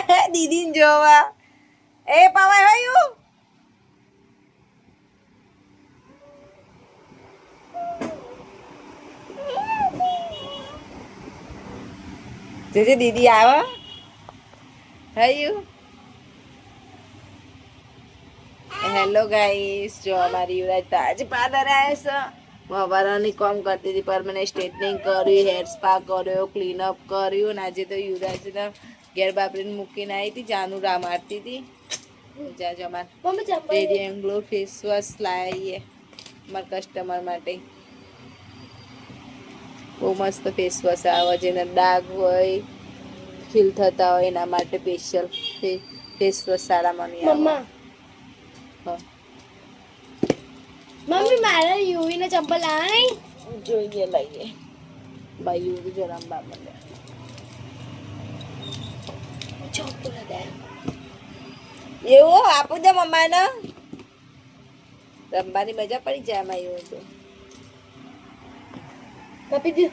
દીદીને જોવા એ પવાય હયું જે દીદી આવો હયું હેલો ગાઈસ જો અમારી યુવરાજ તાજ પાર્લર આવ્યા છે વવારાની કામ કરતી હતી પર મને સ્ટ્રેટનિંગ કર્યું હેર સ્પા કર્યો ક્લીનઅપ કર્યું ને આજે તો યુવરાજને ઘેર બાપરીને મૂકીને આવી હતી જાનું રા મારતી હતી જા જમા રેડિયન્ટ ગ્લો ફેસ વોશ લાવીએ અમારા કસ્ટમર માટે બહુ મસ્ત ફેસ વોશ આવે જેને ડાઘ હોય ખીલ થતા હોય એના માટે સ્પેશિયલ ફેસ વોશ સારા મને આવે મમ્મી મારે યુવી ને ચંપલ લાવવા નહીં જોઈએ લઈએ ભાઈ યુવી જરા બાબા એવું આપું દે મમ્માને રમવાની મજા પડી જાય એમાં એવું તો કપી દે